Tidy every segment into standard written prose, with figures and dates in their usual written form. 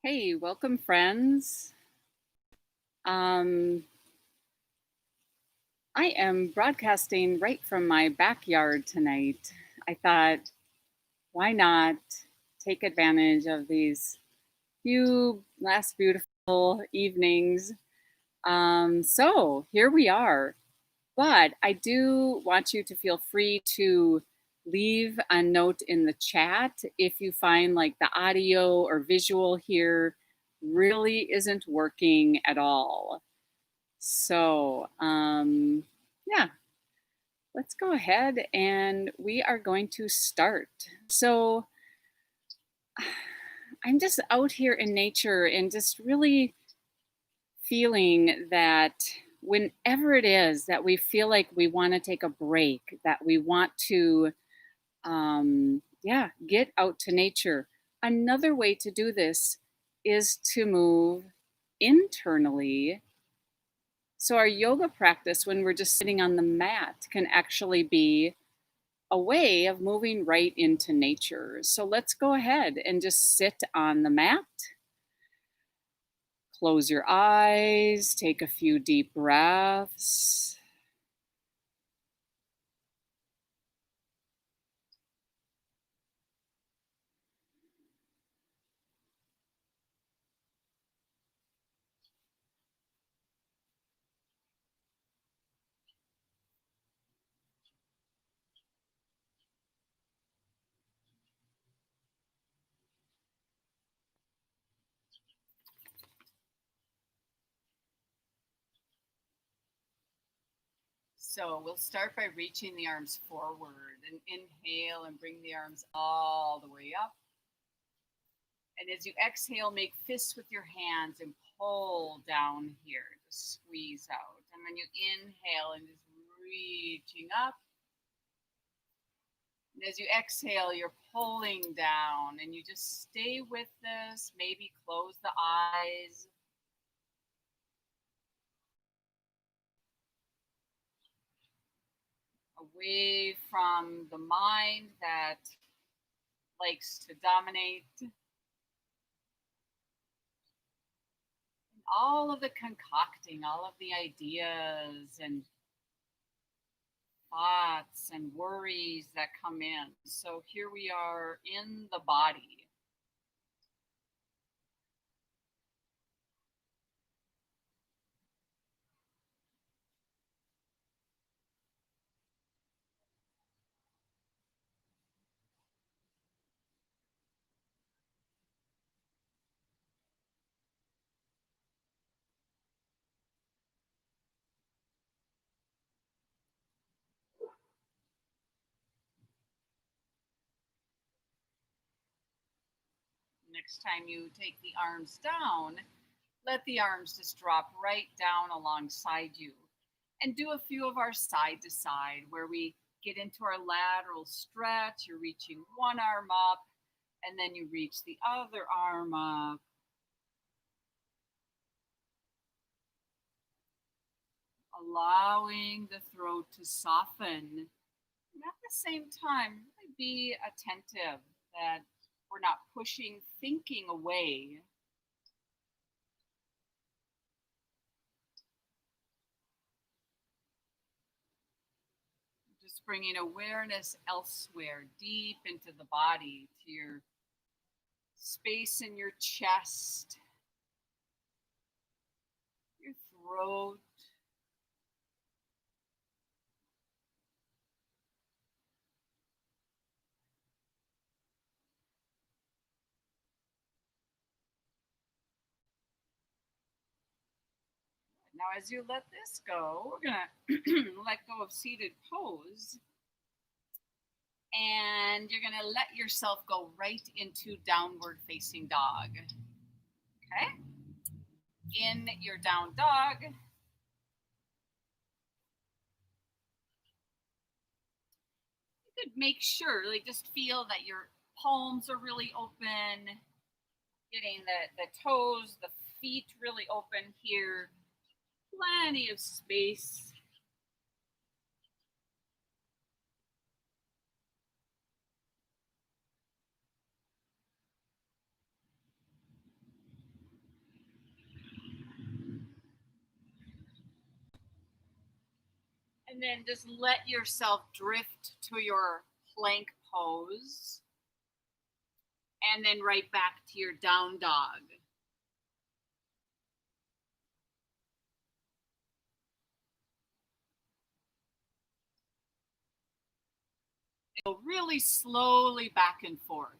Hey, welcome, friends. Um, I am broadcasting right from my backyard tonight. I thought, why not take advantage of these few last beautiful evenings? So here we are. But I do want you to feel free to leave a note in the chat if you find like the audio or visual here really isn't working at all. So, yeah, let's go ahead and we are going to start. So, I'm just out here in nature and just really feeling that whenever it is that we feel like we want to take a break, that we want to, yeah, get out to nature, another way to do this is to move internally. So, our yoga practice, when we're just sitting on the mat, can actually be a way of moving right into nature. So, let's go ahead and just sit on the mat. Close your eyes, take a few deep breaths. So, we'll start by reaching the arms forward and inhale and bring the arms all the way up. And as you exhale, make fists with your hands and pull down here. Just squeeze out. And then you inhale and just reaching up. And as you exhale, you're pulling down and you just stay with this. Maybe close the eyes. Away from the mind that likes to dominate. All of the concocting, all of the ideas and thoughts and worries that come in. So here we are in the body. Next time you take the arms down, let the arms just drop right down alongside you. And do a few of our side to side where we get into our lateral stretch. You're reaching one arm up, and then you reach the other arm up. Allowing the throat to soften. And at the same time, really be attentive that we're not pushing thinking away. Just bringing awareness elsewhere, deep into the body, to your space in your chest, your throat. Now, as you let this go, we're going to let go of seated pose. And you're going to let yourself go right into downward facing dog. Okay? In your down dog, you could make sure, like, just feel that your palms are really open, getting the toes, the feet really open here. Plenty of space. And then just let yourself drift to your plank pose. And then right back to your down dog. Go really slowly back and forth.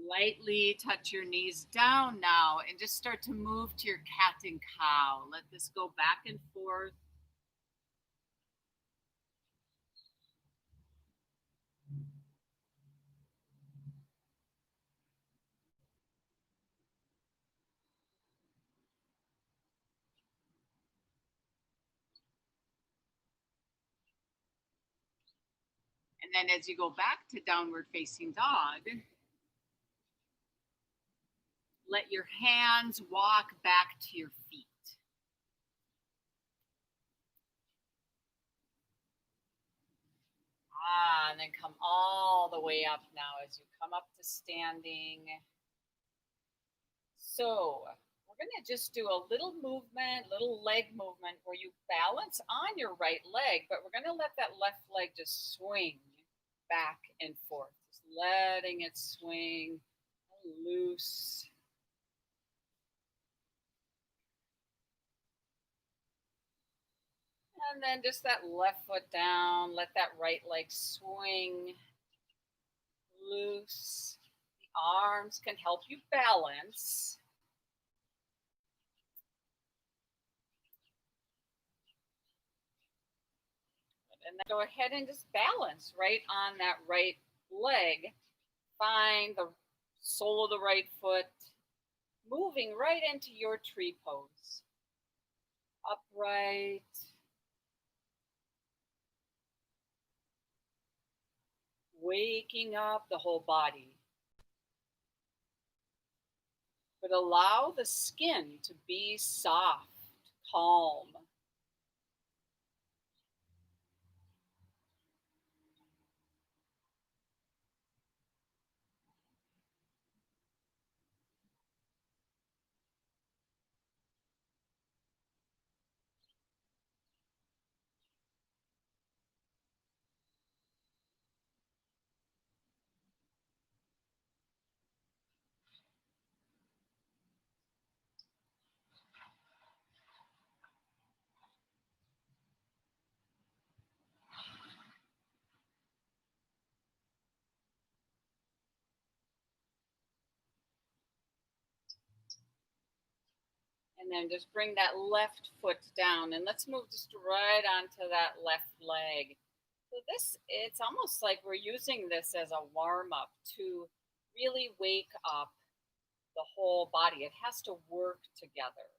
Lightly touch your knees down now and just start to move to your cat and cow. Let this go back and forth. And then as you go back to downward facing dog, let your hands walk back to your feet. And then come all the way up now as you come up to standing. So we're going to just do a little movement, little leg movement where you balance on your right leg, but we're going to let that left leg just swing back and forth, just letting it swing loose. And then just that left foot down, let that right leg swing loose. The arms can help you balance. And then go ahead and just balance right on that right leg. Find the sole of the right foot, moving right into your tree pose. Upright. Waking up the whole body. But allow the skin to be soft, calm. And then just bring that left foot down. And let's move just right onto that left leg. So this, it's almost like we're using this as a warm up to really wake up the whole body. It has to work together.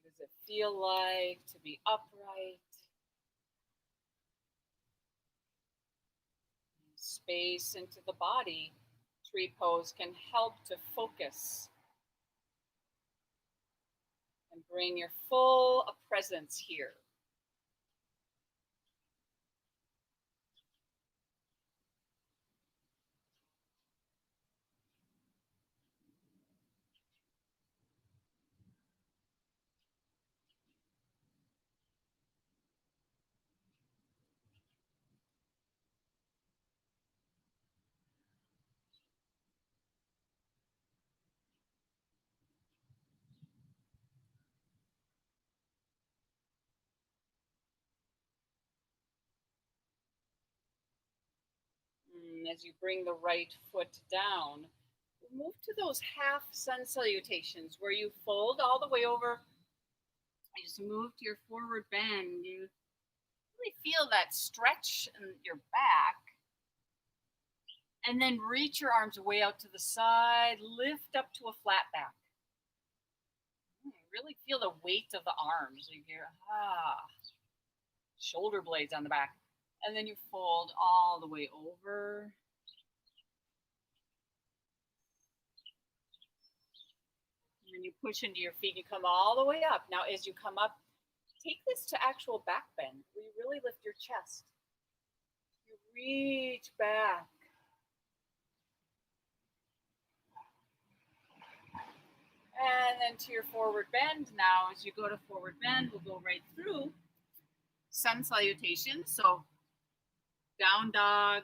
What does it feel like to be upright? Space into the body. Tree pose can help to focus and bring your full presence here. As you bring the right foot down, move to those half sun salutations where you fold all the way over. You just move to your forward bend. You really feel that stretch in your back. And then reach your arms way out to the side, lift up to a flat back. Really feel the weight of the arms. You hear, ah. shoulder blades on the back. And then you fold all the way over. And then you push into your feet, you come all the way up. Now, as you come up, take this to actual back bend, where you really lift your chest. You reach back. And then to your forward bend. Now, as you go to forward bend, we'll go right through sun salutation. So down dog,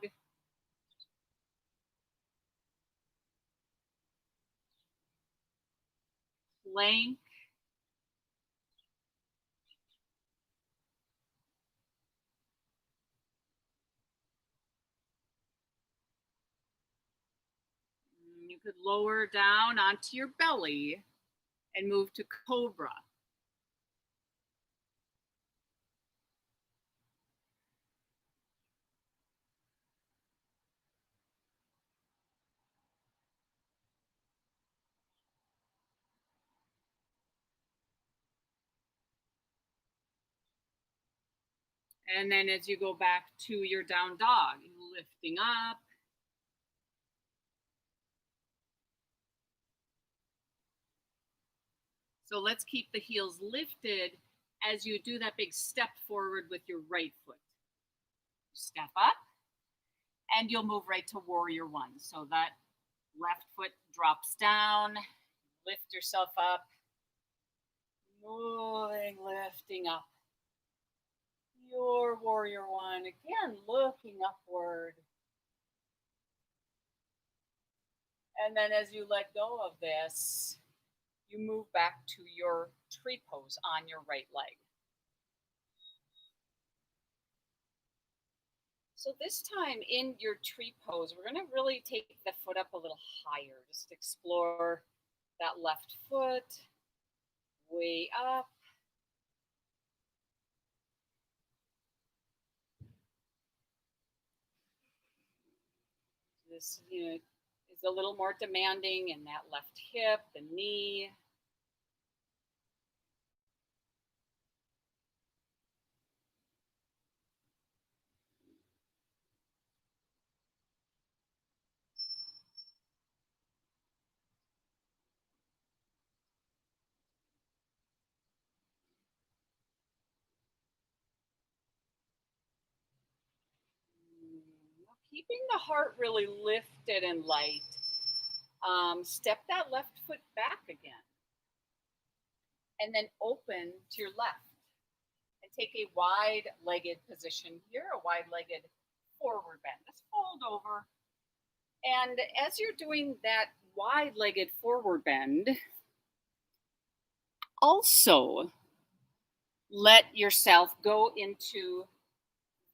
plank, you could lower down onto your belly and move to cobra. And then as you go back to your down dog, lifting up. So let's keep the heels lifted as you do that big step forward with your right foot. Step up, and you'll move right to warrior one. So that left foot drops down, lift yourself up, moving, lifting up. Your warrior one, again, looking upward. And then as you let go of this, you move back to your tree pose on your right leg. So this time in your tree pose, we're going to really take the foot up a little higher. Just explore that left foot, way up. This, is a little more demanding in that left hip, the knee. Keeping the heart really lifted and light. Step that left foot back again. And then open to your left. And take a wide-legged position here, a wide-legged forward bend. Just fold over. And as you're doing that wide-legged forward bend, also let yourself go into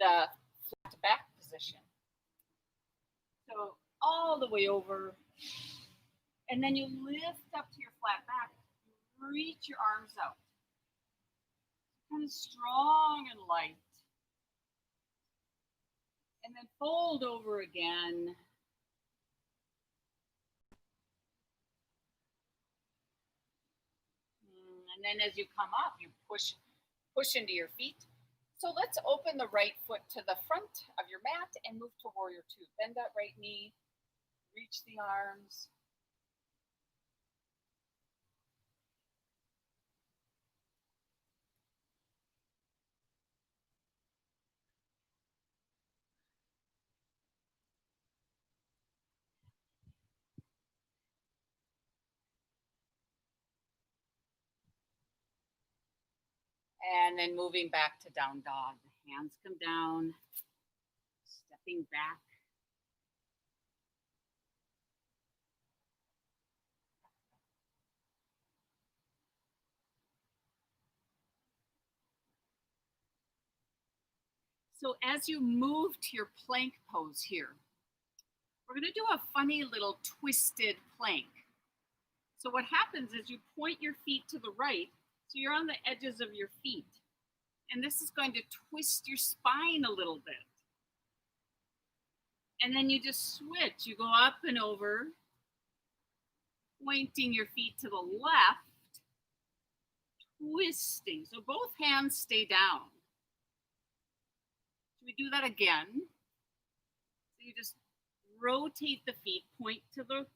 the flat back position. So all the way over. And then you lift up to your flat back. You reach your arms out. Kind of strong and light. And then fold over again. And then as you come up, you push into your feet. So let's open the right foot to the front of your mat and move to warrior two. Bend that right knee, reach the arms. And then moving back to down dog. The hands come down, stepping back. So as you move to your plank pose here, we're going to do a funny little twisted plank. So what happens is you point your feet to the right, so you're on the edges of your feet. And this is going to twist your spine a little bit. And then you just switch. You go up and over, pointing your feet to the left, twisting. So both hands stay down. Should we do that again? So you just rotate the feet, point to the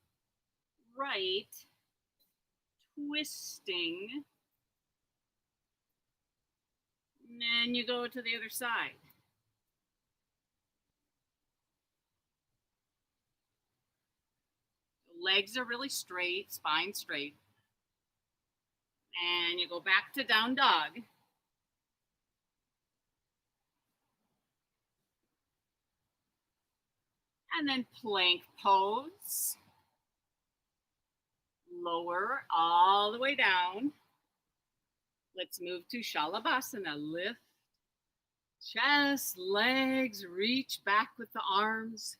right, twisting, and then you go to the other side. Legs are really straight, spine straight. And you go back to down dog. And then plank pose. Lower all the way down. Let's move to Shalabhasana. Lift, chest, legs, reach back with the arms.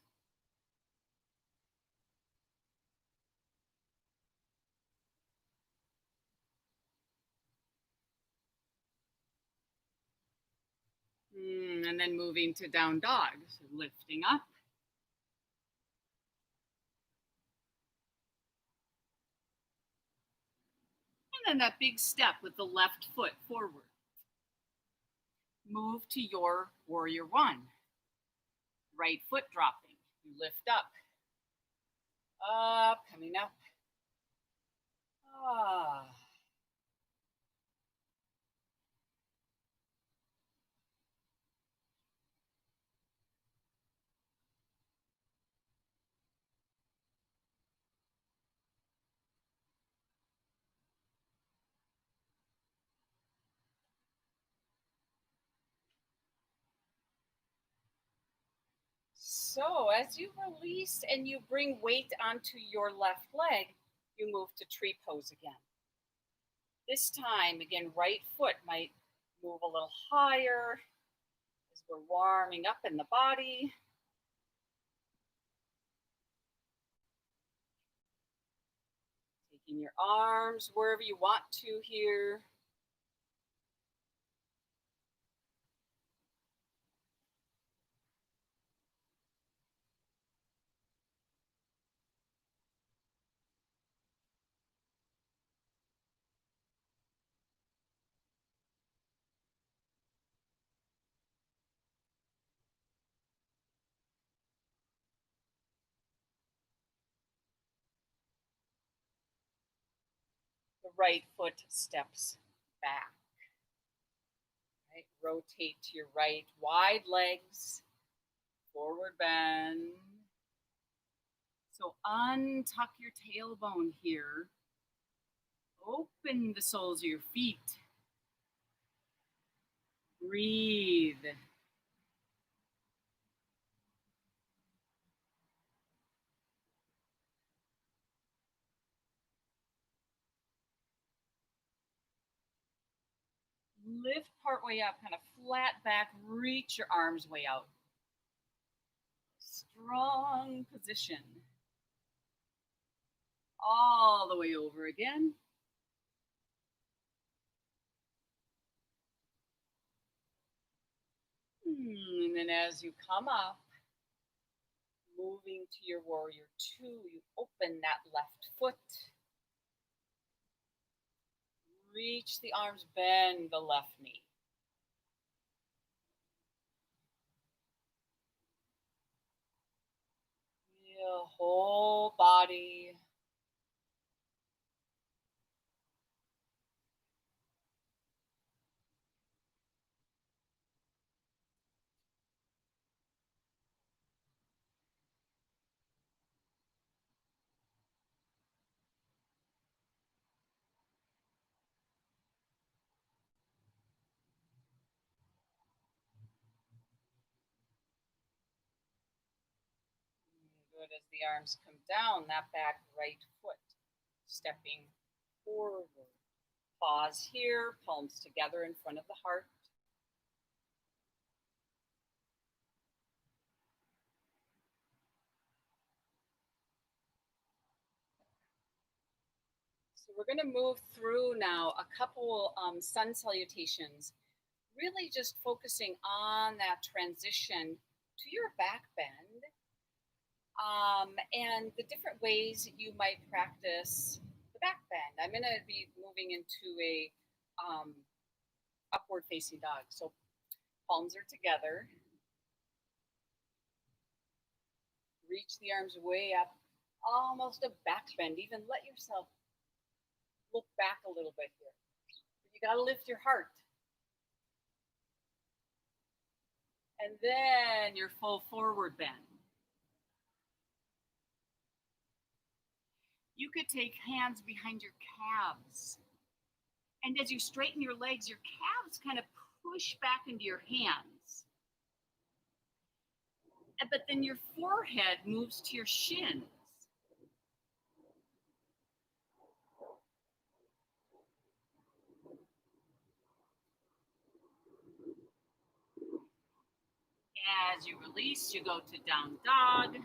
And then moving to down dog. So lifting up. And then that big step with the left foot forward. Move to your warrior one. Right foot dropping. You lift up. Up, coming up. Ah. So as you release and you bring weight onto your left leg, you move to tree pose again. This time, again, right foot might move a little higher as we're warming up in the body. Taking your arms wherever you want to here. The right foot steps back. Right? Rotate to your right, wide legs, forward bend. So untuck your tailbone here. Open the soles of your feet. Breathe. Lift part way up, kind of flat back, reach your arms way out. Strong position. All the way over again. And then as you come up, moving to your warrior two, you open that left foot. Reach the arms, bend the left knee. Feel whole body. Good. As the arms come down, that back right foot stepping forward. Pause here, palms together in front of the heart. So we're going to move through now a couple sun salutations, really just focusing on that transition to your back bend and the different ways you might practice the back bend. I'm going to be moving into a upward facing dog. So palms are together. Reach the arms way up, almost a back bend. Even let yourself look back a little bit here. You got to lift your heart. And then your full forward bend. You could take hands behind your calves. And as you straighten your legs, your calves kind of push back into your hands. But then your forehead moves to your shins. As you release, you go to down dog.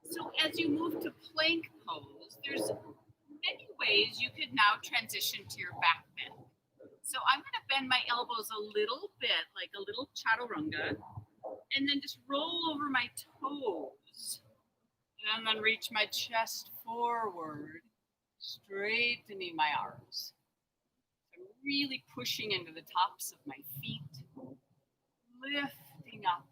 So as you move to plank pose, there's many ways you could now transition to your back bend. So I'm going to bend my elbows a little bit, like a little chaturanga, and then just roll over my toes. And then reach my chest forward, straightening my arms. I'm really pushing into the tops of my feet, lifting up.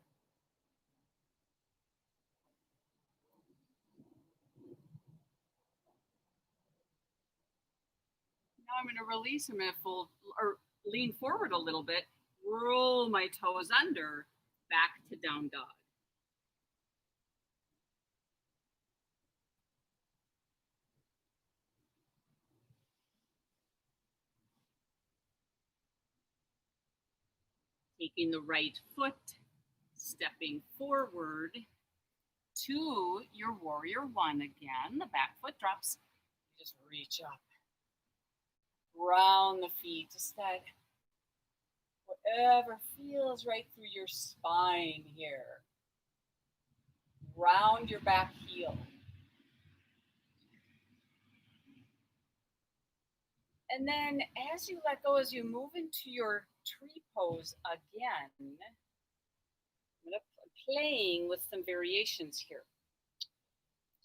Now I'm going to release. I'm going to lean forward a little bit, roll my toes under, back to down dog. Taking the right foot, stepping forward to your warrior one again. The back foot drops. Just reach up. Round the feet, just that whatever feels right through your spine here. Round your back heel. And then as you let go, as you move into your tree pose again, I'm playing with some variations here.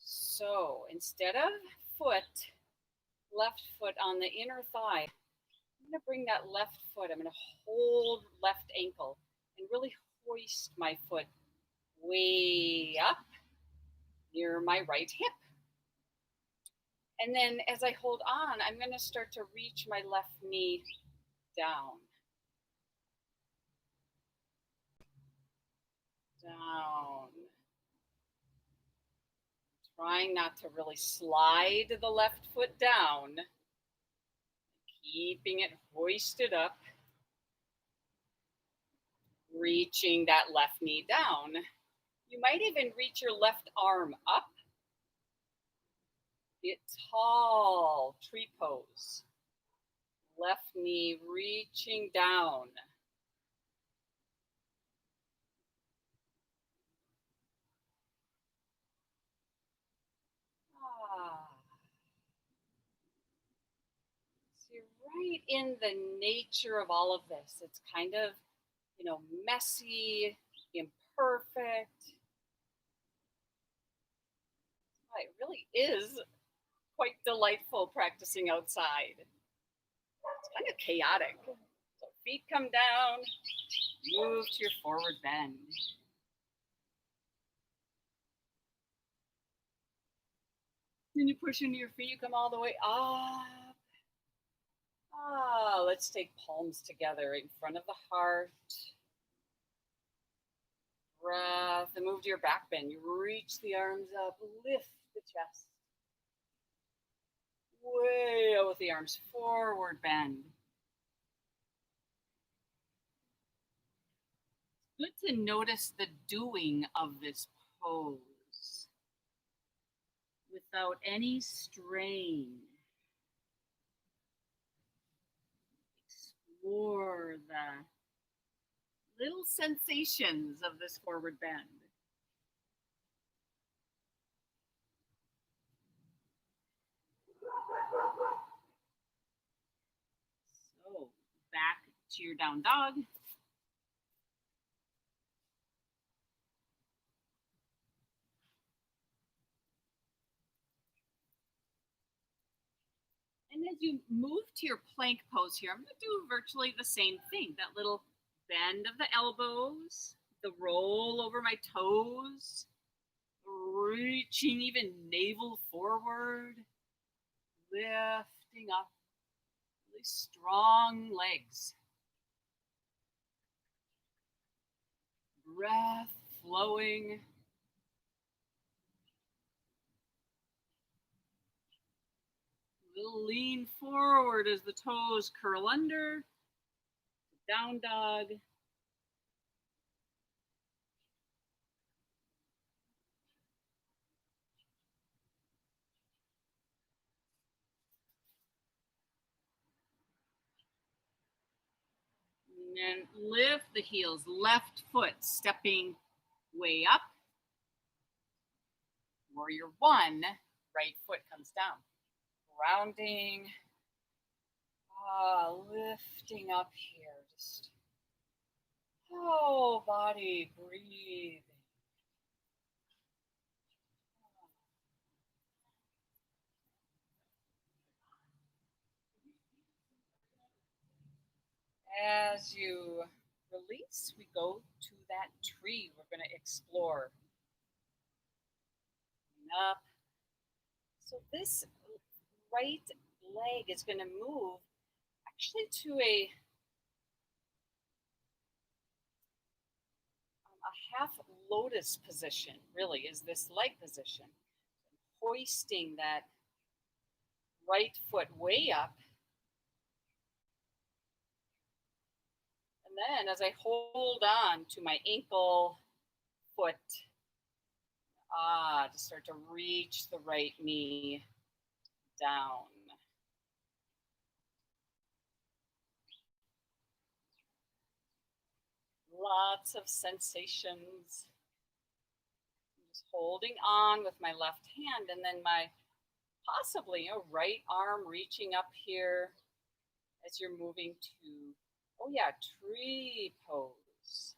So instead of left foot on the inner thigh, I'm going to bring that left foot. I'm going to hold left ankle and really hoist my foot way up near my right hip. And then as I hold on, I'm going to start to reach my left knee down. Down. Trying not to really slide the left foot down. Keeping it hoisted up. Reaching that left knee down. You might even reach your left arm up. Get tall, tree pose. Left knee reaching down. So you're right in the nature of all of this. It's kind of, messy, imperfect. It really is quite delightful practicing outside. It's kind of chaotic. So feet come down, move to your forward bend. Then you push into your feet, you come all the way up. Let's take palms together in front of the heart. Breath, and move to your back bend. You reach the arms up, lift the chest. Way out with the arms, forward bend. Good to notice the doing of this pose without any strain. Explore the little sensations of this forward bend. So back to your down dog. as you move to your plank pose here, I'm going to do virtually the same thing. That little bend of the elbows, the roll over my toes, reaching even navel forward, lifting up, really strong legs. Breath flowing. Little lean forward as the toes curl under. Down dog. And then lift the heels, left foot stepping way up. Warrior one, right foot comes down. Grounding. Lifting up here. Just whole body breathing. As you release, we go to that tree we're going to explore. Up. So this right leg is going to move actually to a half lotus position, really, is this leg position. Hoisting that right foot way up. And then as I hold on to my ankle, foot, to start to reach the right knee down. Lots of sensations. Just holding on with my left hand, and then my possibly right arm reaching up here as you're moving to, tree pose.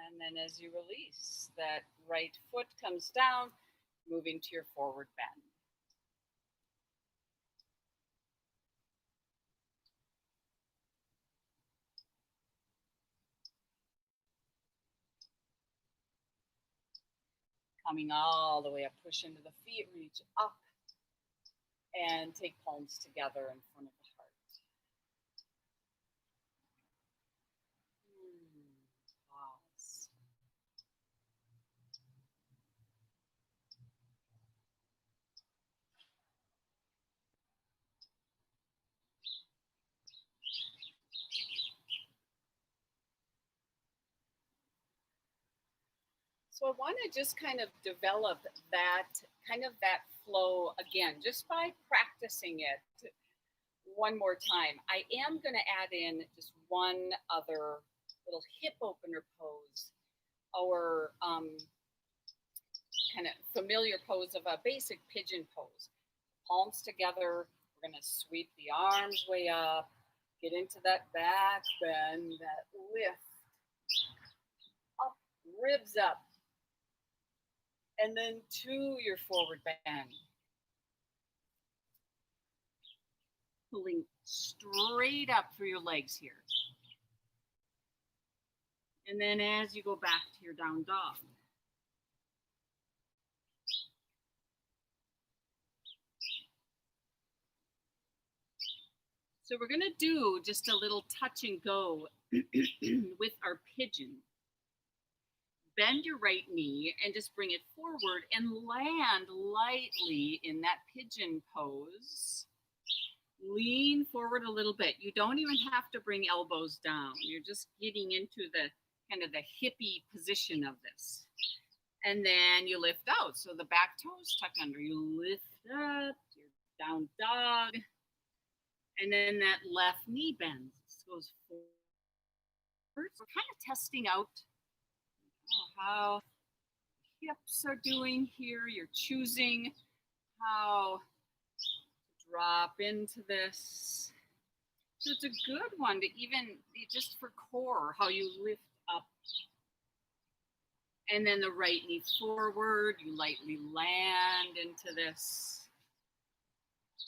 And then as you release, that right foot comes down, moving to your forward bend. Coming all the way up, push into the feet, reach up, and take palms together in front of the heart. Pause. So I want to just kind of develop that flow again, just by practicing it one more time. I am going to add in just one other little hip opener pose, our kind of familiar pose of a basic pigeon pose. Palms together, we're going to sweep the arms way up, get into that back bend, that lift, up, ribs up, and then to your forward bend. Pulling straight up through your legs here. And then as you go back to your down dog. So we're going to do just a little touch and go with our pigeon. Bend your right knee and just bring it forward and land lightly in that pigeon pose. Lean forward a little bit. You don't even have to bring elbows down. You're just getting into the kind of the hippie position of this. And then you lift out. So the back toes tuck under. You lift up, your down dog. And then that left knee bends. This goes forward. We're kind of testing out how hips are doing here. You're choosing how Drop into this. So it's a good one to even just for core, how you lift up. And then the right knee forward, you lightly land into this.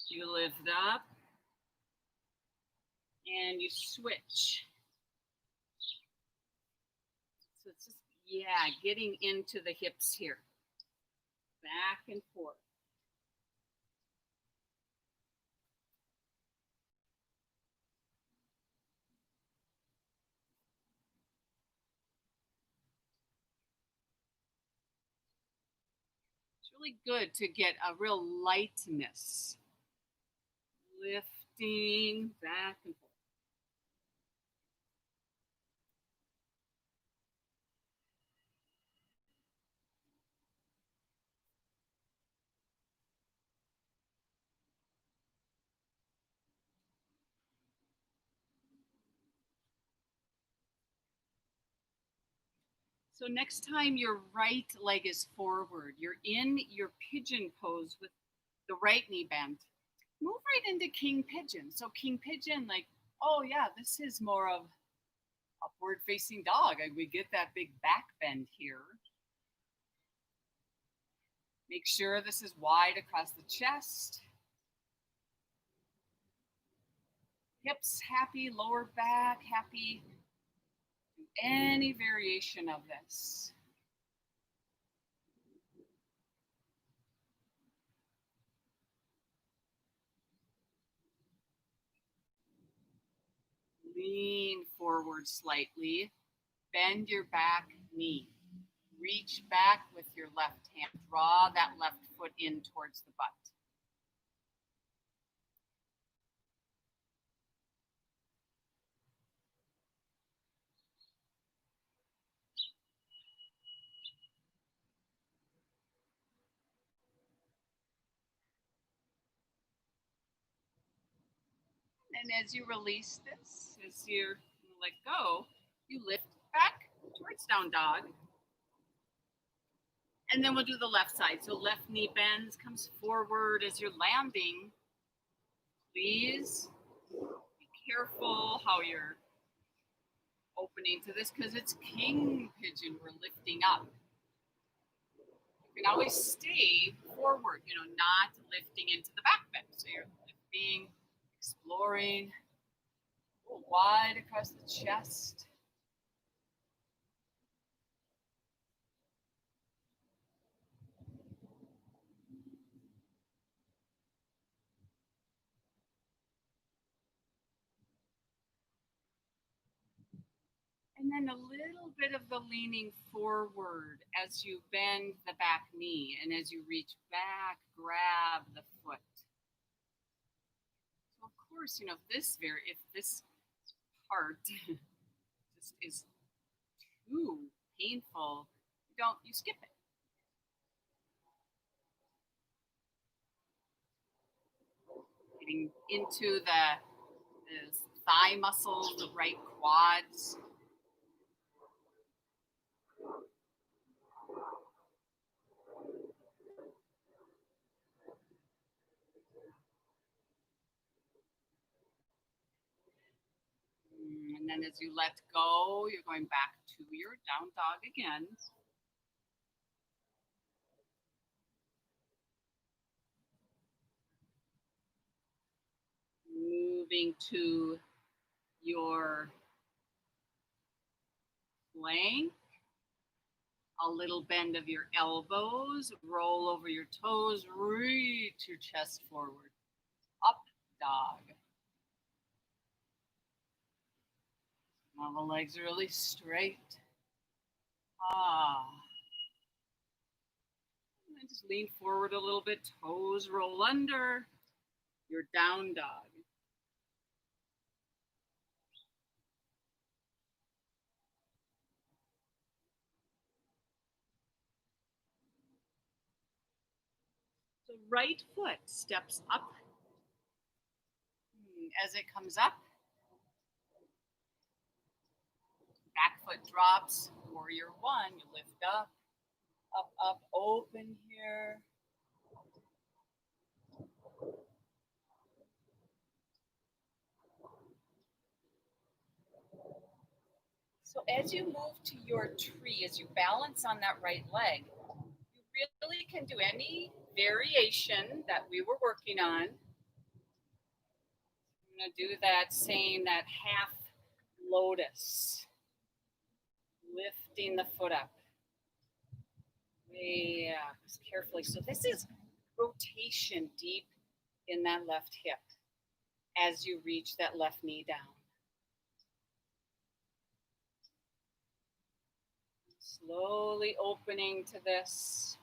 You lift up and you switch. So it's just, yeah, getting into the hips here. Back and forth. It's really good to get a real lightness. Lifting back and forth. So next time your right leg is forward, you're in your pigeon pose with the right knee bent. Move right into king pigeon. So king pigeon, like, oh yeah, this is more of upward facing dog. We get that big back bend here. Make sure this is wide across the chest. Hips happy, lower back happy. Do any variation of this. Lean forward slightly. Bend your back knee. Reach back with your left hand. Draw that left foot in towards the butt. And as you release this, as you let go, you lift back towards down dog. And then we'll do the left side. So left knee bends, comes forward as you're landing. Please be careful how you're opening to this because it's king pigeon we're lifting up. You can always stay forward, not lifting into the back bend. So you're lifting, exploring, wide across the chest. And then a little bit of the leaning forward as you bend the back knee. And as you reach back, grab the foot. So of course, if this part just is too painful, you skip it. Getting into the thigh muscles, the right quads. And then as you let go, you're going back to your down dog again. Moving to your plank. A little bend of your elbows, roll over your toes, reach your chest forward. Up dog. Now the legs are really straight. And then just lean forward a little bit, toes roll under. Your down dog. So right foot steps up. As it comes up, back foot drops. Warrior one, you lift up, up, open here. So as you move to your tree, as you balance on that right leg, you really can do any variation that we were working on. I'm going to do that same, that half lotus, lifting the foot up. Yeah, just carefully. So this is rotation deep in that left hip as you reach that left knee down. Slowly opening to this.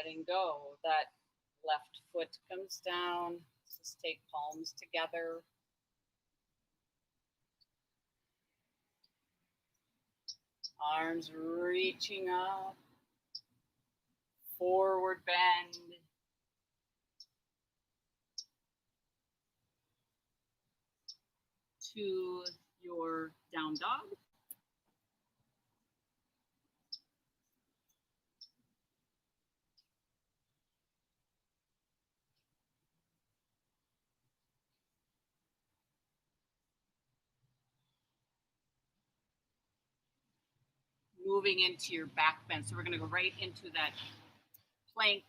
Letting go. That left foot comes down. Just take palms together. Arms reaching up. Forward bend. To your down dog. Moving into your back bend. So we're going to go right into that plank,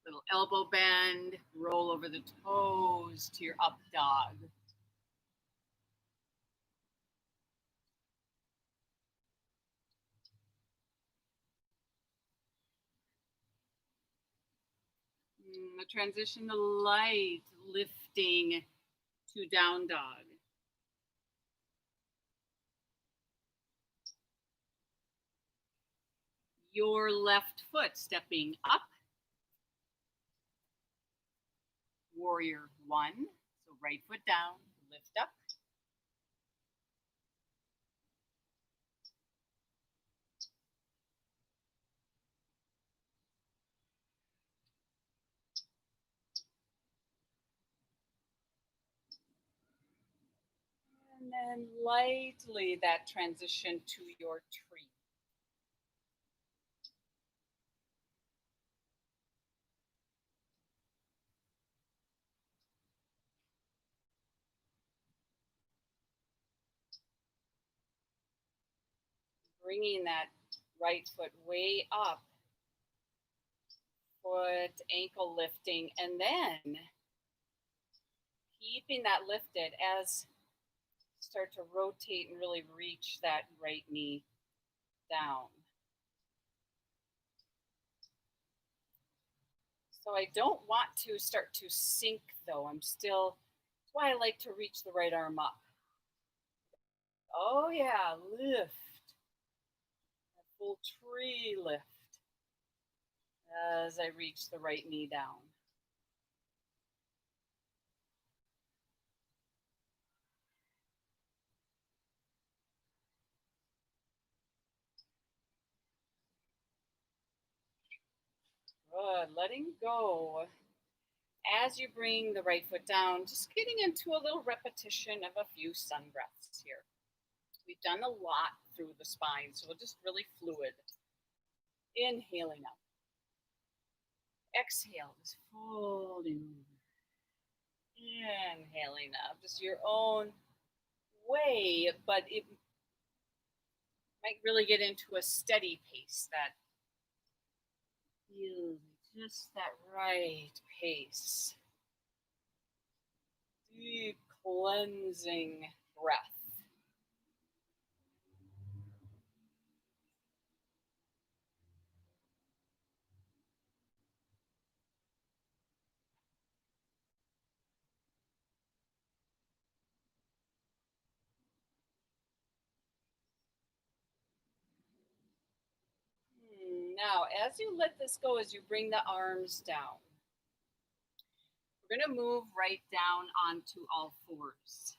little elbow bend, roll over the toes to your up dog. The transition to light, lifting to down dog. Your left foot stepping up. Warrior one. So right foot down, lift up. And then lightly that transition to your tree. Bringing that right foot way up. Foot, ankle lifting, and then keeping that lifted as start to rotate and really reach that right knee down. So I don't want to start to sink though. That's why I like to reach the right arm up. Oh yeah, lift. That full tree lift as I reach the right knee down. Good, letting go. As you bring the right foot down, just getting into a little repetition of a few sun breaths here. We've done a lot through the spine, so we're just really fluid. Inhaling up. Exhale, just folding over. Inhaling up, just your own way, but it might really get into a steady pace that feels just that right pace. Deep cleansing breath. Now, as you let this go, as you bring the arms down, we're going to move right down onto all fours.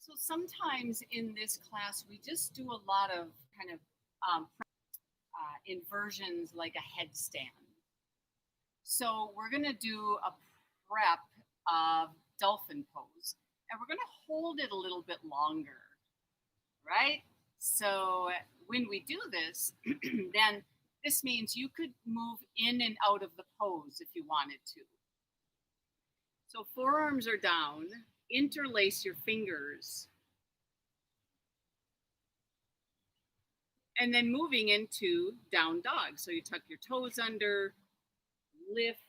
So sometimes in this class, we just do a lot of kind of inversions like a headstand. So we're going to do a prep of dolphin pose, and we're going to hold it a little bit longer, right? So when we do this, then this means you could move in and out of the pose if you wanted to. So forearms are down, interlace your fingers, and then moving into down dog. So you tuck your toes under, lift.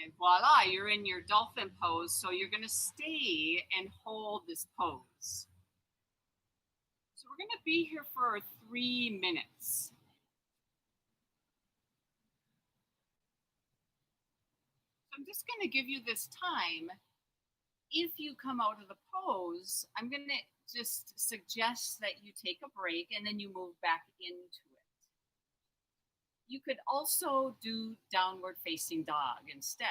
And voila, you're in your dolphin pose. So you're going to stay and hold this pose. So we're going to be here for 3 minutes. So I'm just going to give you this time. If you come out of the pose, I'm going to just suggest that you take a break and then you move back into it. You could also do downward facing dog instead.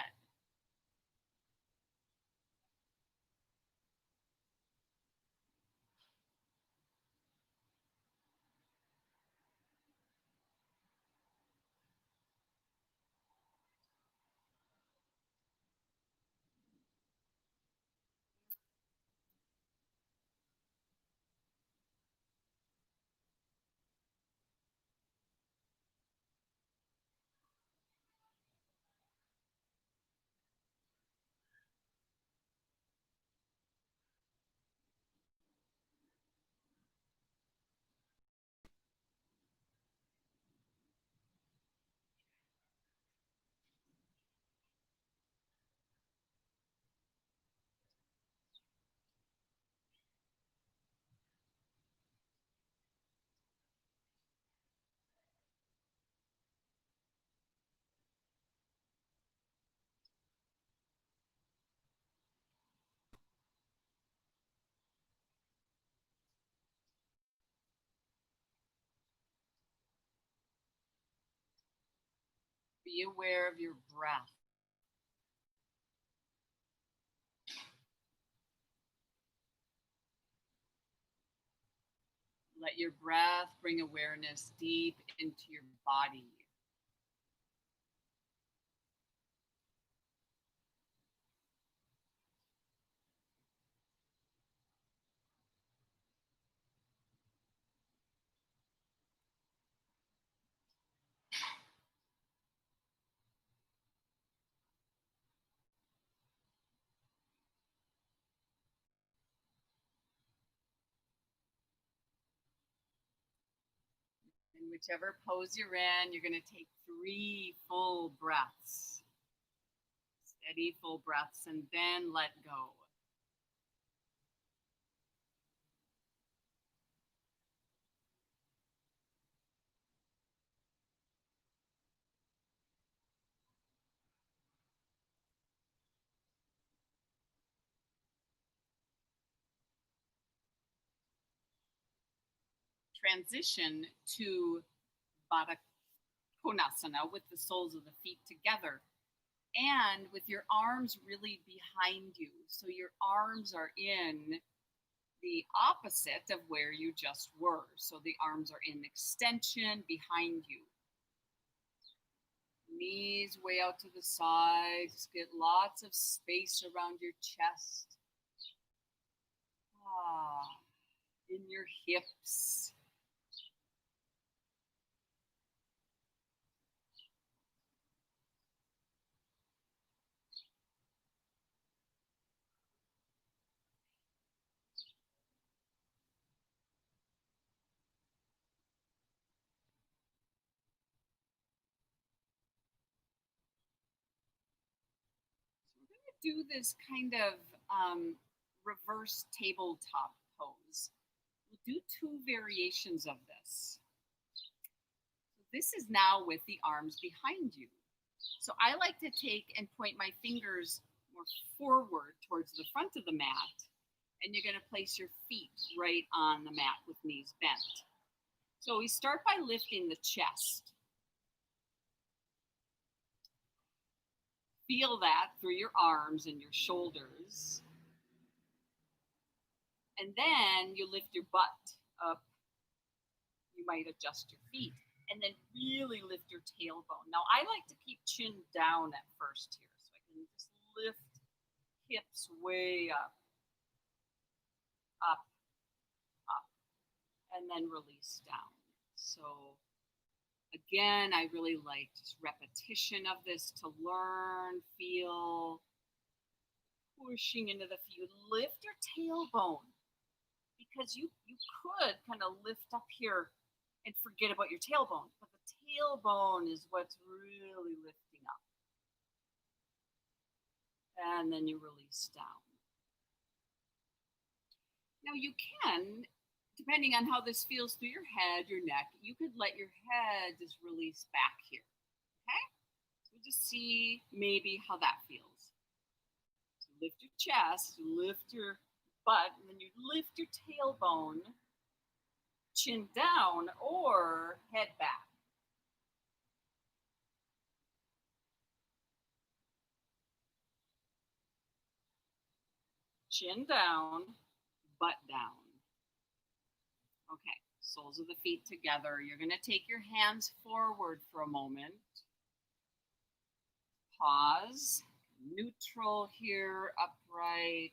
Be aware of your breath. Let your breath bring awareness deep into your body. In whichever pose you're in, you're going to take 3 full breaths. Steady full breaths, and then let go. Transition to Baddha Konasana with the soles of the feet together and with your arms really behind you. So your arms are in the opposite of where you just were. So the arms are in extension behind you. Knees way out to the sides. Get lots of space around your chest. In your hips. Do this kind of reverse tabletop pose. We'll do 2 variations of this. So this is now with the arms behind you. So I like to take and point my fingers more forward towards the front of the mat, and you're going to place your feet right on the mat with knees bent. So we start by lifting the chest. feel that through your arms and your shoulders. And then you lift your butt up. You might adjust your feet and then really lift your tailbone. Now, I like to keep chin down at first here so I can just lift hips way up, up, up, and then release down. So, again, I really like just repetition of this to learn, feel, pushing into the feet. Lift your tailbone because you could kind of lift up here and forget about your tailbone, but the tailbone is what's really lifting up. And then you release down. Now you can, depending on how this feels through your head, your neck, you could let your head just release back here. Okay? So just see maybe how that feels. So lift your chest, lift your butt, and then you lift your tailbone, chin down or head back. Chin down, butt down. Okay, soles of the feet together. You're going to take your hands forward for a moment. Pause. Neutral here, upright.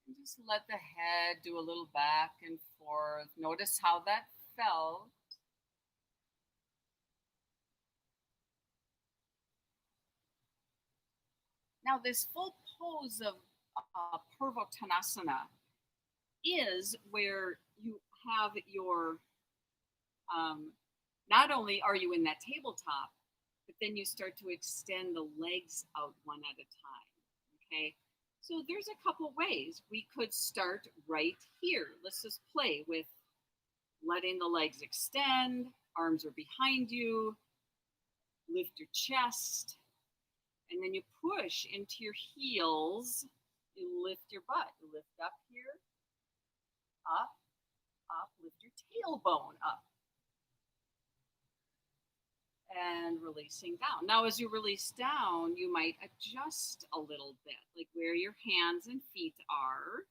And just let the head do a little back and forth. Notice how that felt. Now, this full pose of Purvottanasana is where you have your, not only are you in that tabletop, but then you start to extend the legs out one at a time, okay? So there's a couple ways. We could start right here. Let's just play with letting the legs extend, arms are behind you, lift your chest, and then you push into your heels, you lift your butt, you lift up here, up, up, lift your tailbone up. And releasing down. Now, as you release down, you might adjust a little bit, like where your hands and feet are.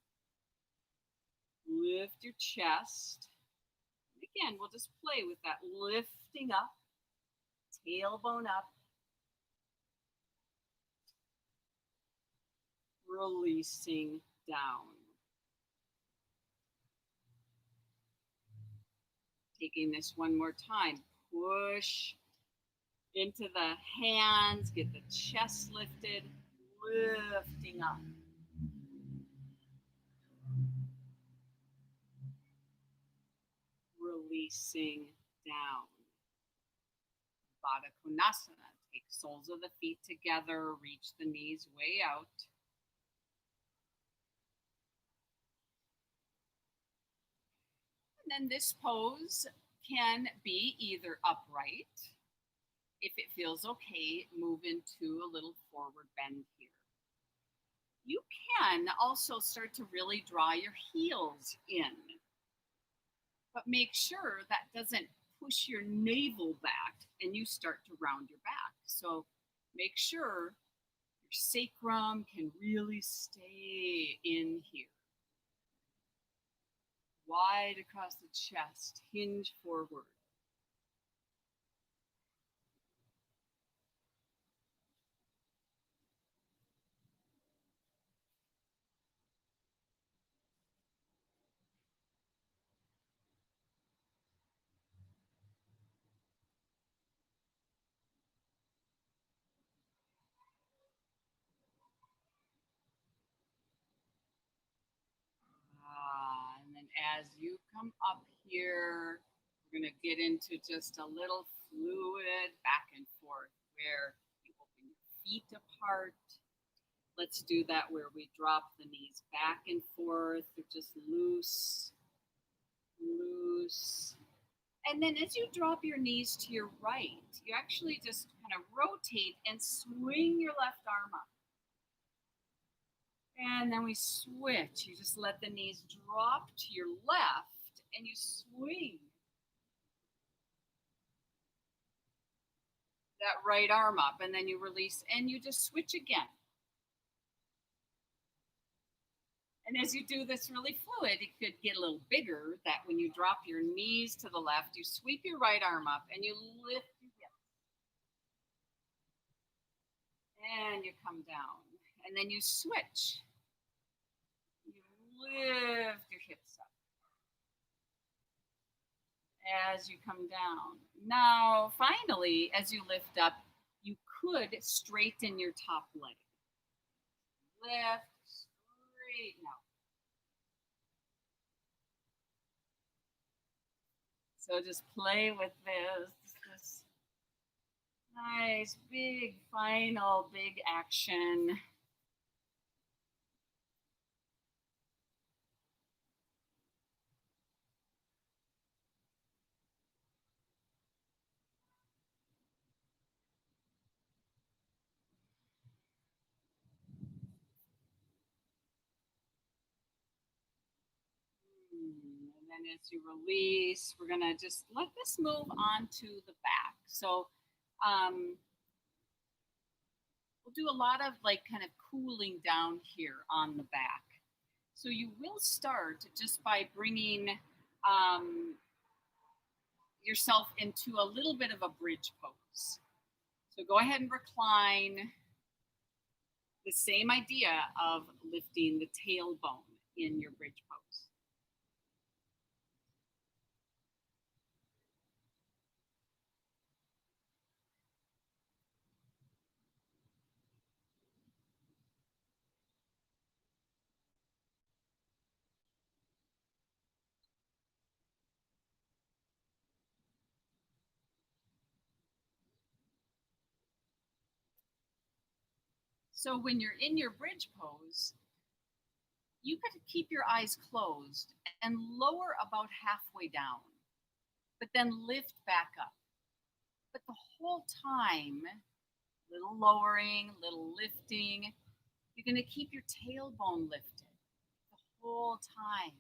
Lift your chest. And again, we'll just play with that lifting up, tailbone up, releasing down. Taking this one more time. Push into the hands, get the chest lifted, lifting up. Releasing down. Baddha Konasana. Take soles of the feet together, reach the knees way out. And then this pose can be either upright. If it feels okay, move into a little forward bend here. You can also start to really draw your heels in, but make sure that doesn't push your navel back and you start to round your back. So make sure your sacrum can really stay in here. Wide across the chest, hinge forward. And then as you come up here, we're going to get into just a little fluid back and forth where you open your feet apart. Let's do that where we drop the knees back and forth. They're just loose, loose. And then as you drop your knees to your right, you actually just kind of rotate and swing your left arm up. And then we switch. You just let the knees drop to your left and you swing that right arm up, and then you release and you just switch again. And as you do this really fluid, it could get a little bigger that when you drop your knees to the left, you sweep your right arm up and you lift your hips and you come down. And then you switch. You lift your hips up as you come down. Now, finally, as you lift up, you could straighten your top leg. Lift, straighten out. So just play with this nice, big, final, big action. And then as you release, we're gonna just let this move on to the back. So we'll do a lot of like kind of cooling down here on the back. So you will start just by bringing yourself into a little bit of a bridge pose. So go ahead and recline. The same idea of lifting the tailbone in your bridge pose. So when you're in your bridge pose, you could keep your eyes closed and lower about halfway down, but then lift back up. But the whole time, little lowering, little lifting, you're going to keep your tailbone lifted the whole time.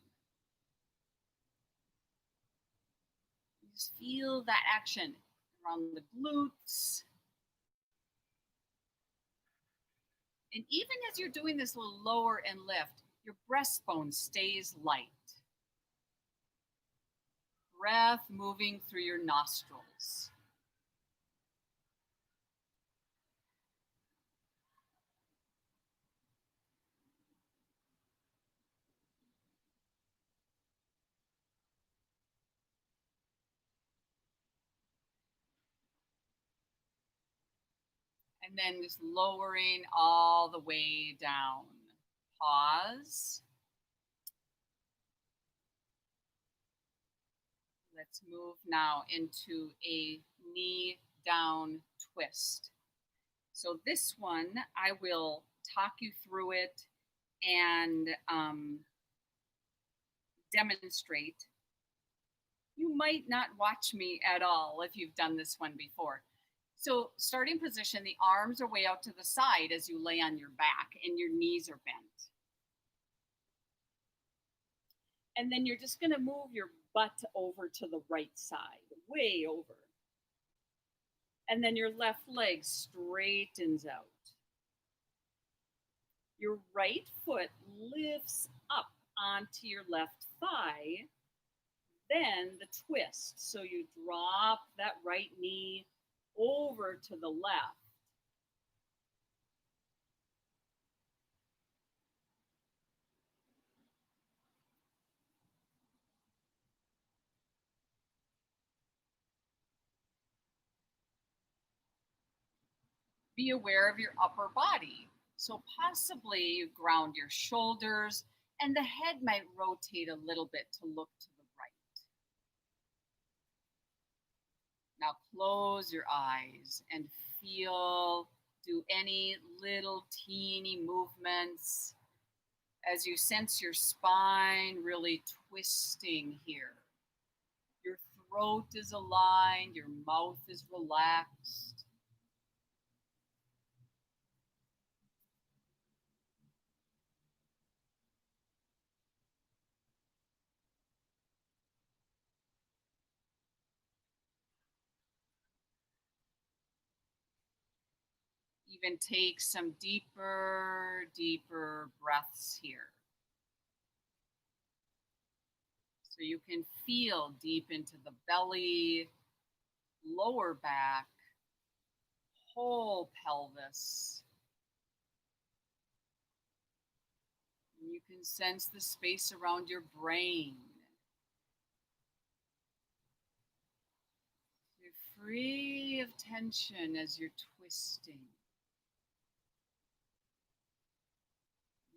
You just feel that action around the glutes. And even as you're doing this little lower and lift, your breastbone stays light. Breath moving through your nostrils. And then just lowering all the way down. Pause. Let's move now into a knee down twist. So this one, I will talk you through it and demonstrate. You might not watch me at all if you've done this one before. So starting position, the arms are way out to the side as you lay on your back and your knees are bent. And then you're just gonna move your butt over to the right side, way over. And then your left leg straightens out. Your right foot lifts up onto your left thigh, then the twist. So you drop that right knee over to the left. Be aware of your upper body. So possibly you ground your shoulders and the head might rotate a little bit to look to the right. Now close your eyes and feel, do any little teeny movements as you sense your spine really twisting here. Your throat is aligned, your mouth is relaxed. Even take some deeper, deeper breaths here. So you can feel deep into the belly, lower back, whole pelvis. And you can sense the space around your brain. You're free of tension as you're twisting.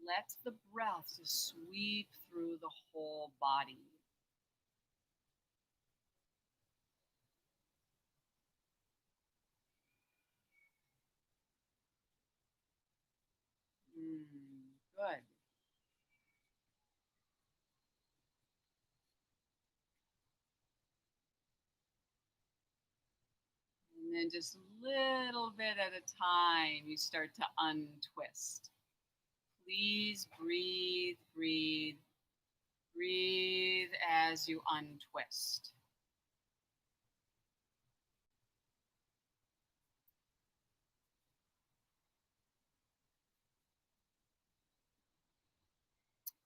Let the breath just sweep through the whole body. Good. And then just a little bit at a time, you start to untwist. Please breathe, breathe, breathe as you untwist.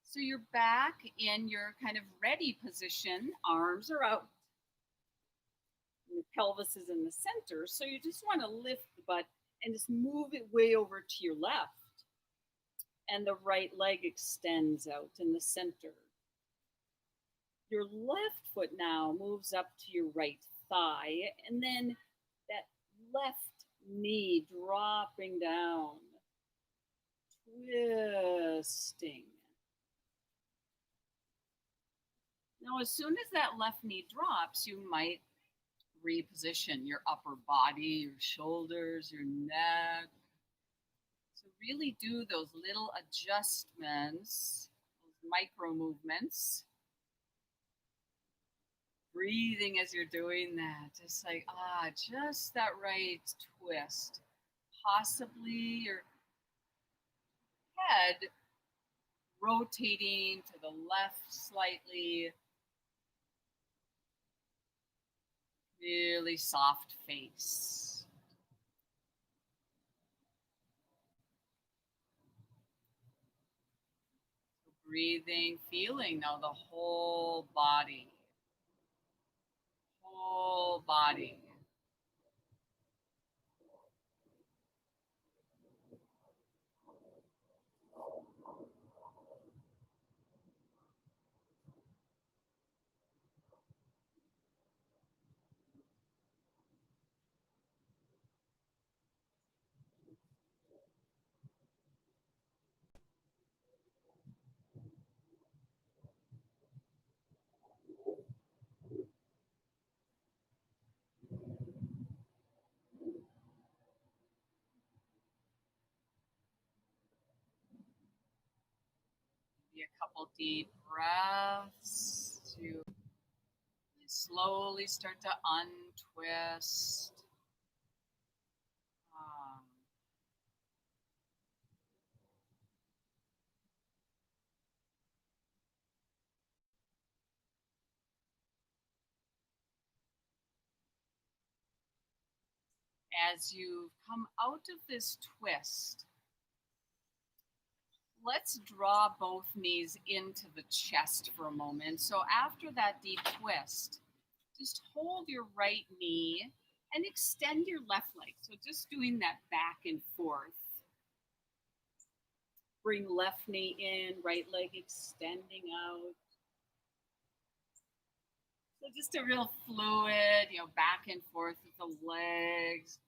So you're back in your kind of ready position. Arms are out. And the pelvis is in the center. So you just want to lift the butt and just move it way over to your left. And the right leg extends out in the center. Your left foot now moves up to your right thigh, and then that left knee dropping down, twisting. Now, as soon as that left knee drops, you might reposition your upper body, your shoulders, your neck. So, really do those little adjustments, those micro movements. Breathing as you're doing that, just like, just that right twist. Possibly your head rotating to the left slightly. Really soft face. So breathing, feeling now the whole body. Whole body. Maybe a couple deep breaths to slowly start to untwist. Um, as you come out of this twist, let's draw both knees into the chest for a moment. So after that deep twist, just hold your right knee and extend your left leg. So just doing that back and forth. Bring left knee in, right leg extending out. So just a real fluid, back and forth with the legs.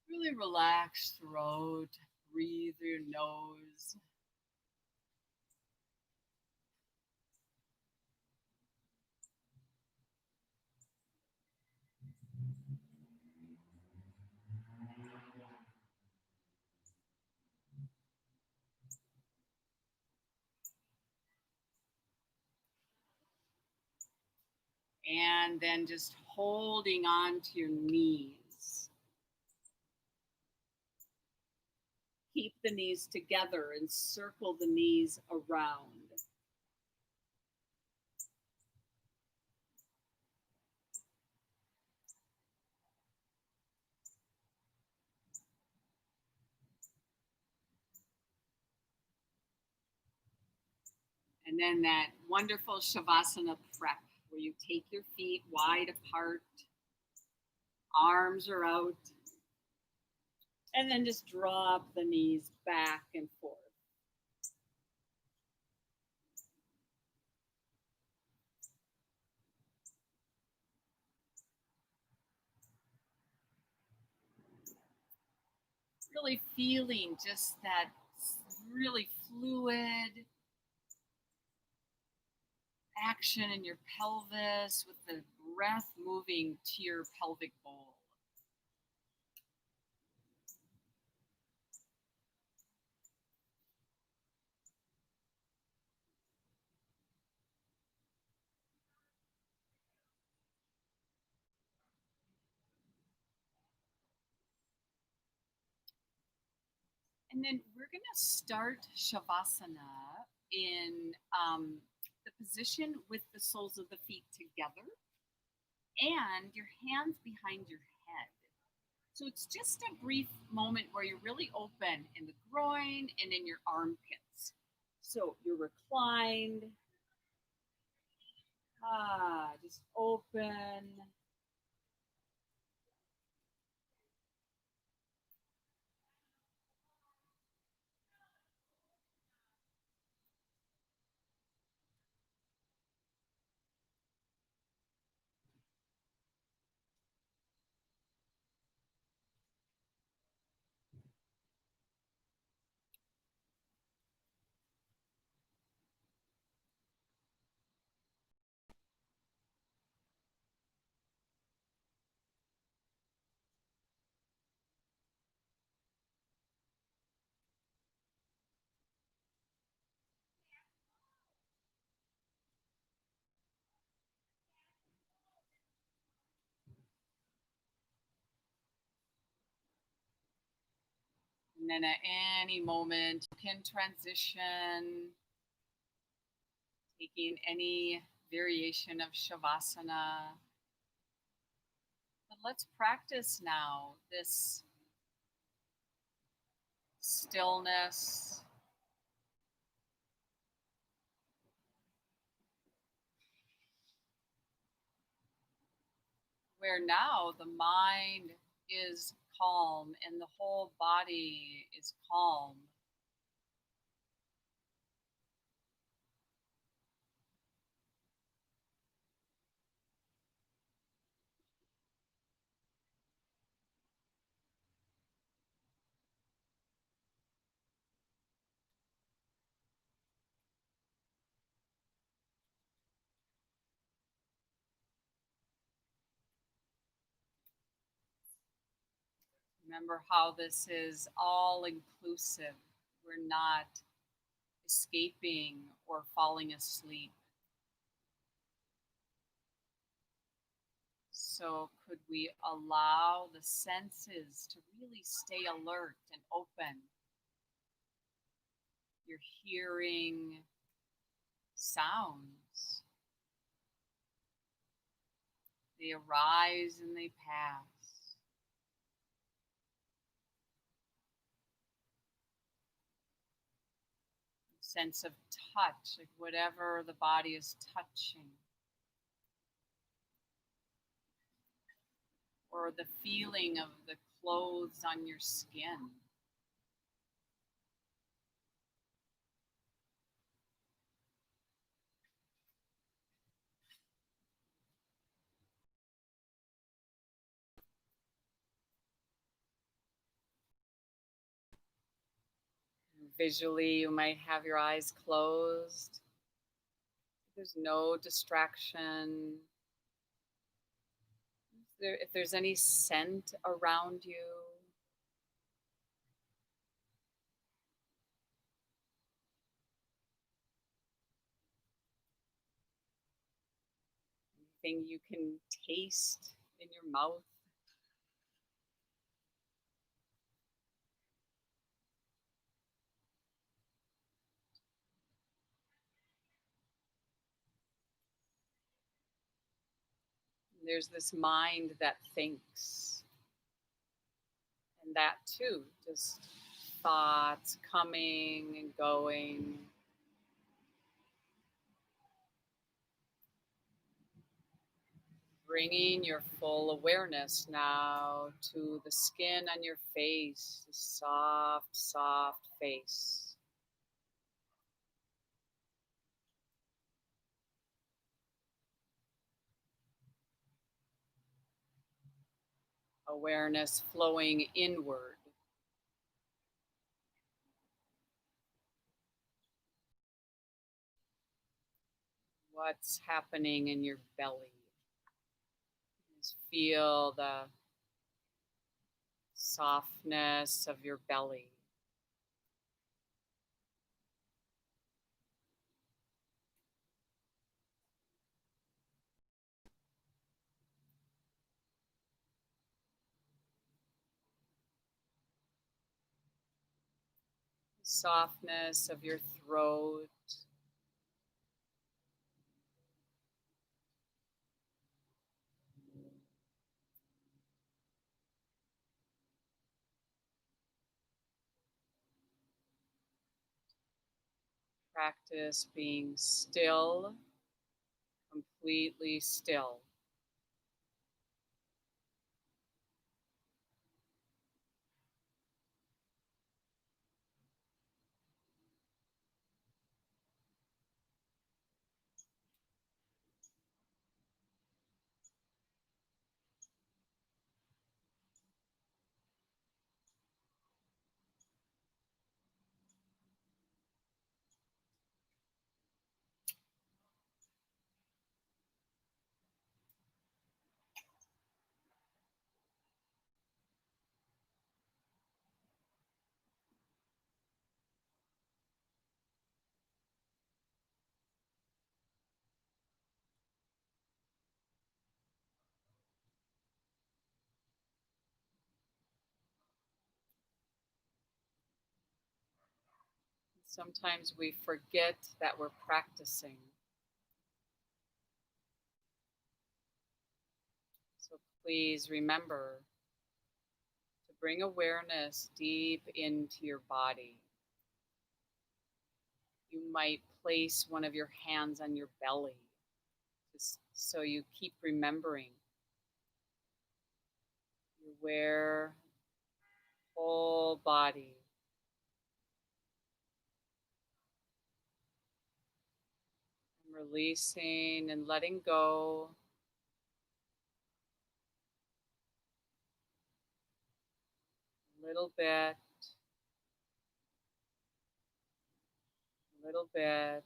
Really relax throat. Breathe through your nose. And then just holding on to your knees. Keep the knees together and circle the knees around. And then that wonderful Shavasana prep where you take your feet wide apart, arms are out, and then just drop the knees back and forth. Really feeling just that really fluid action in your pelvis with the breath moving to your pelvic bowl. And then we're going to start Shavasana in the position with the soles of the feet together and your hands behind your head. So it's just a brief moment where you're really open in the groin and in your armpits. So you're reclined, just open. And then at any moment, you can transition, taking any variation of Shavasana. But let's practice now this stillness, where now the mind is calm and the whole body is calm. Remember how this is all inclusive. We're not escaping or falling asleep. So, could we allow the senses to really stay alert and open? You're hearing sounds, they arise and they pass. Sense of touch, like whatever the body is touching, or the feeling of the clothes on your skin. Visually, you might have your eyes closed. There's no distraction. If there's any scent around you, anything you can taste in your mouth. There's this mind that thinks, and that too, just thoughts coming and going. Bringing your full awareness now to the skin on your face, the soft, soft face. Awareness flowing inward. What's happening in your belly? Just feel the softness of your belly. Softness of your throat. Practice being still, completely still. Sometimes we forget that we're practicing. So please remember to bring awareness deep into your body. You might place one of your hands on your belly, just so you keep remembering. You wear whole body. And releasing and letting go. A little bit, a little bit.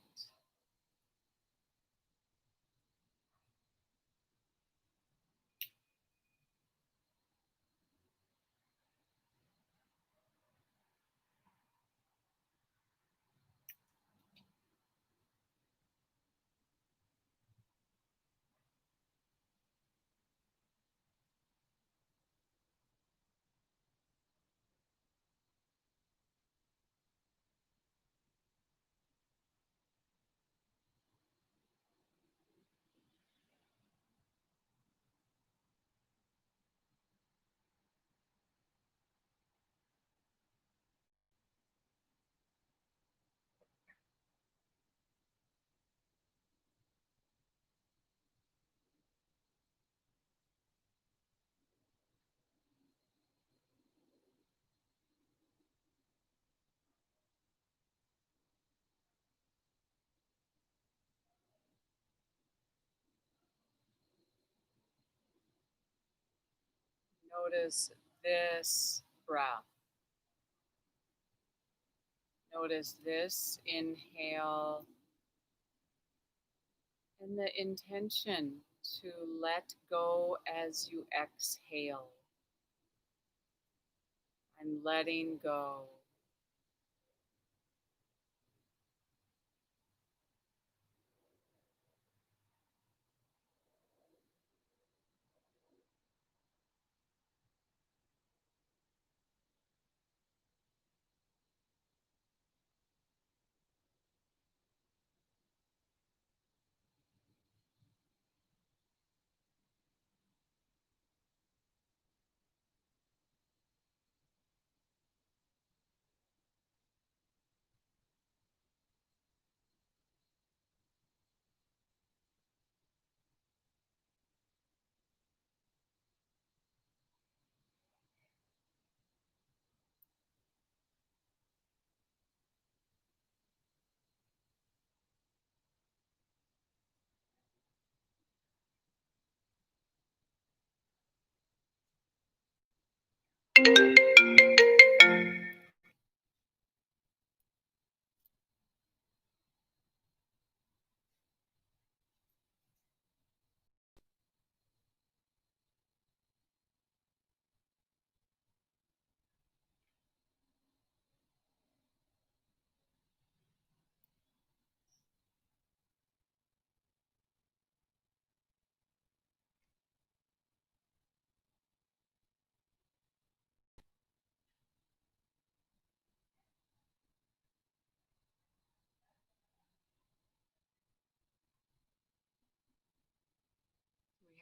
Notice this breath. Notice this inhale and the intention to let go as you exhale. I'm letting go.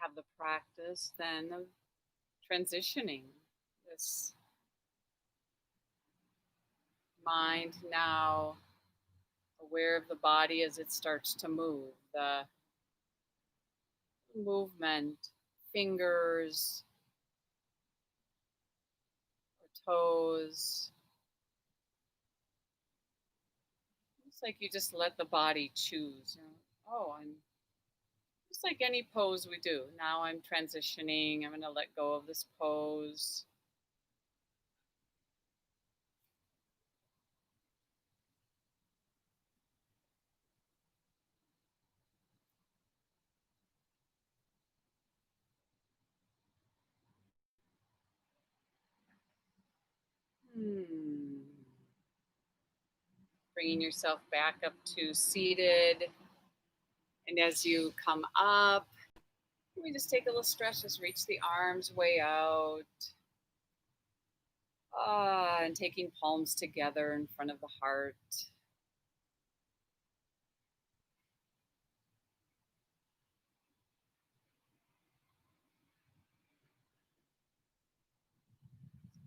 have the practice then of transitioning this mind now aware of the body as it starts to move, the movement, fingers or toes. It's like you just let the body choose. Oh, I'm just like any pose we do. Now I'm transitioning. I'm going to let go of this pose. Hmm. Bringing yourself back up to seated. And as you come up, we just take a little stretch, just reach the arms way out. And taking palms together in front of the heart.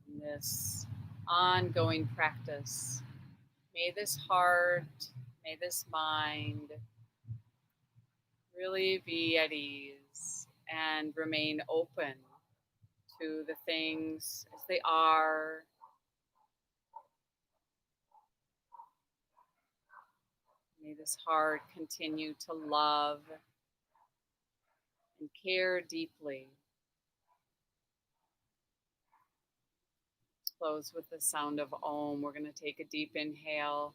In this ongoing practice, may this heart, may this mind really be at ease and remain open to the things as they are. May this heart continue to love and care deeply. Close with the sound of Om. We're going to take a deep inhale.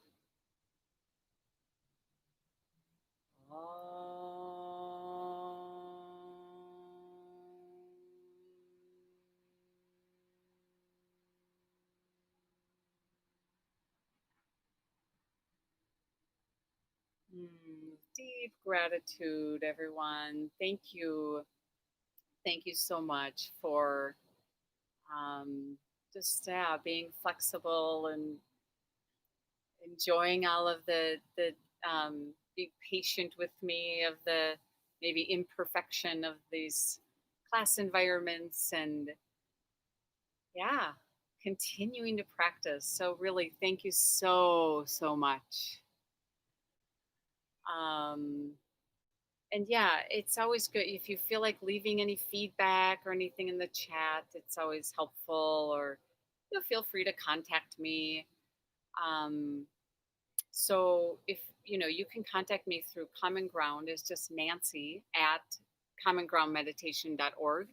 Deep gratitude, everyone. Thank you. Thank you so much for just being flexible and enjoying all of the being patient with me of the maybe imperfection of these class environments and yeah, continuing to practice. So really, thank you so much. Um, and yeah, it's always good if you feel like leaving any feedback or anything in the chat. It's always helpful, or feel free to contact me. Um, so if you can contact me through Common Ground is just Nancy at commongroundmeditation.org.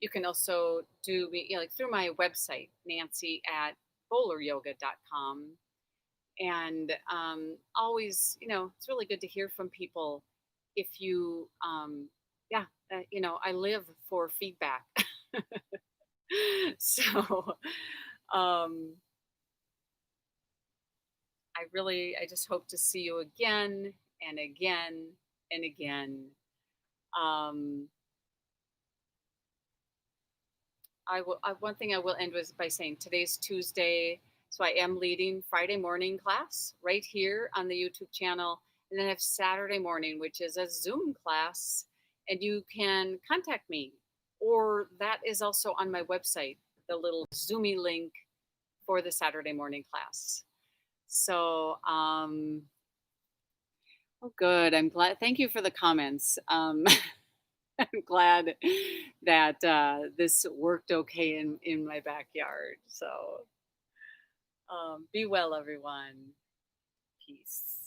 You can also do me like through my website, Nancy at boleryoga.com. And always, it's really good to hear from people. If you, I live for feedback. So, um, I just hope to see you again and again and again. Um, one thing I will end with by saying today's Tuesday, so I am leading Friday morning class right here on the YouTube channel, and then I have Saturday morning, which is a Zoom class, and you can contact me, or that is also on my website, the little Zoomy link for the Saturday morning class. So, oh, good. I'm glad. Thank you for the comments. I'm glad that this worked okay in my backyard. So be well, everyone. Peace.